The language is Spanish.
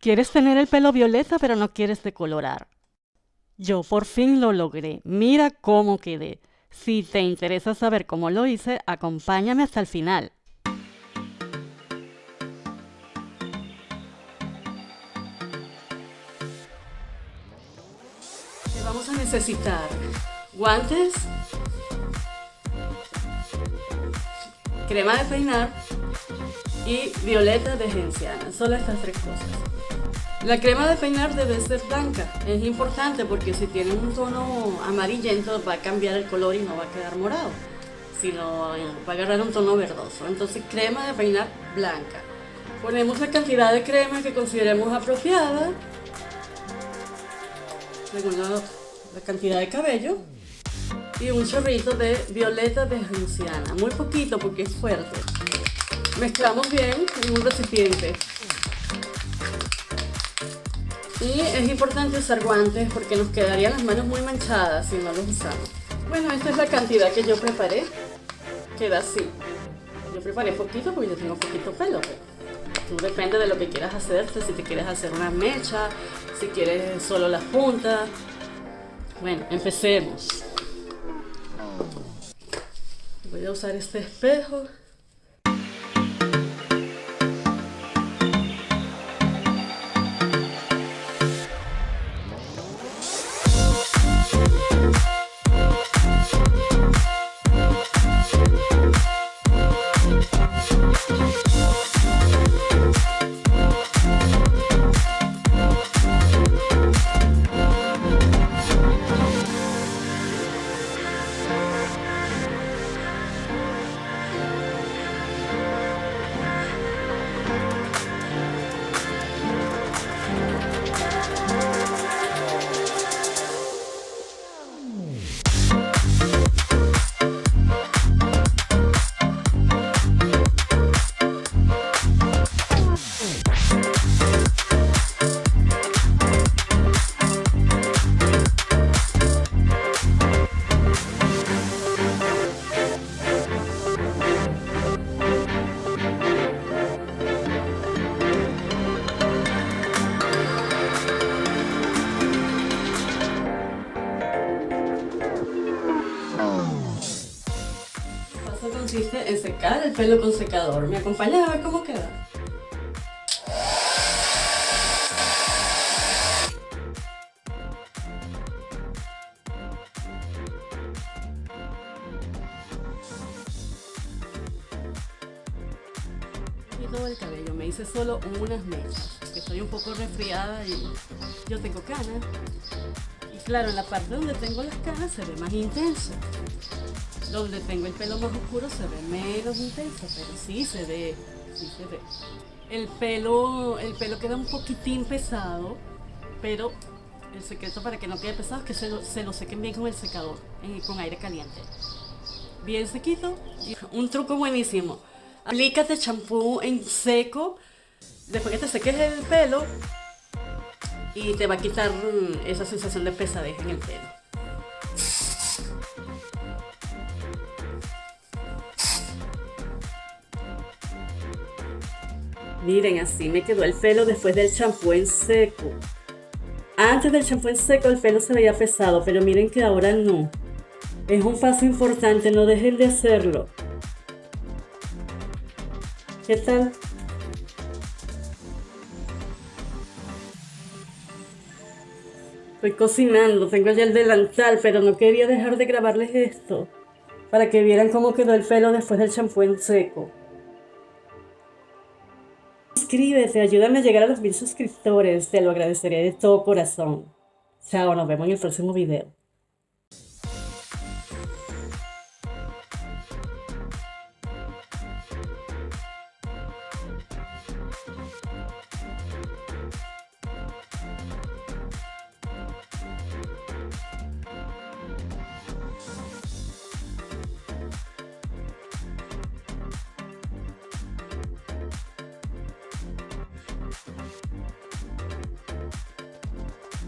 Quieres tener el pelo violeta, pero no quieres decolorar. Yo por fin lo logré. Mira cómo quedé. Si te interesa saber cómo lo hice, acompáñame hasta el final. Vamos a necesitar guantes, crema de peinar y violeta de genciana. Solo estas tres cosas. La crema de peinar debe ser blanca. Es importante porque si tiene un tono amarillento va a cambiar el color y no va a quedar morado, sino va a agarrar un tono verdoso. Entonces crema de peinar blanca. Ponemos la cantidad de crema que consideremos apropiada según la cantidad de cabello, y un chorrito de violeta de genciana, muy poquito porque es fuerte. Mezclamos bien en un recipiente. Y es importante usar guantes porque nos quedarían las manos muy manchadas si no los usamos. Bueno, esta es la cantidad que yo preparé. Queda así. Yo preparé poquito porque yo tengo poquito pelo. Tú depende de lo que quieras hacerte, si te quieres hacer una mecha, si quieres solo las puntas. Bueno, empecemos. Voy a usar este espejo. Consiste en secar el pelo con secador. ¿Me acompañas a ver cómo queda? Y todo el cabello, me hice solo unas mechas, porque estoy un poco resfriada y yo tengo canas. Y claro, en la parte donde tengo las canas se ve más intenso. Donde tengo el pelo más oscuro se ve menos intenso, pero sí se ve, sí se ve. El pelo queda un poquitín pesado, pero el secreto para que no quede pesado es que se lo sequen bien con el secador, con aire caliente. Bien sequito. Y un truco buenísimo. Aplícate champú en seco, después que te seques el pelo, y te va a quitar esa sensación de pesadez en el pelo. Miren, así me quedó el pelo después del champú en seco. Antes del champú en seco el pelo se veía pesado, pero miren que ahora no. Es un paso importante, no dejen de hacerlo. ¿Qué tal? Estoy cocinando, tengo ya el delantal, pero no quería dejar de grabarles esto, para que vieran cómo quedó el pelo después del champú en seco. Suscríbete, ayúdame a llegar a los 1000 suscriptores, te lo agradeceré de todo corazón. Chao, nos vemos en el próximo video.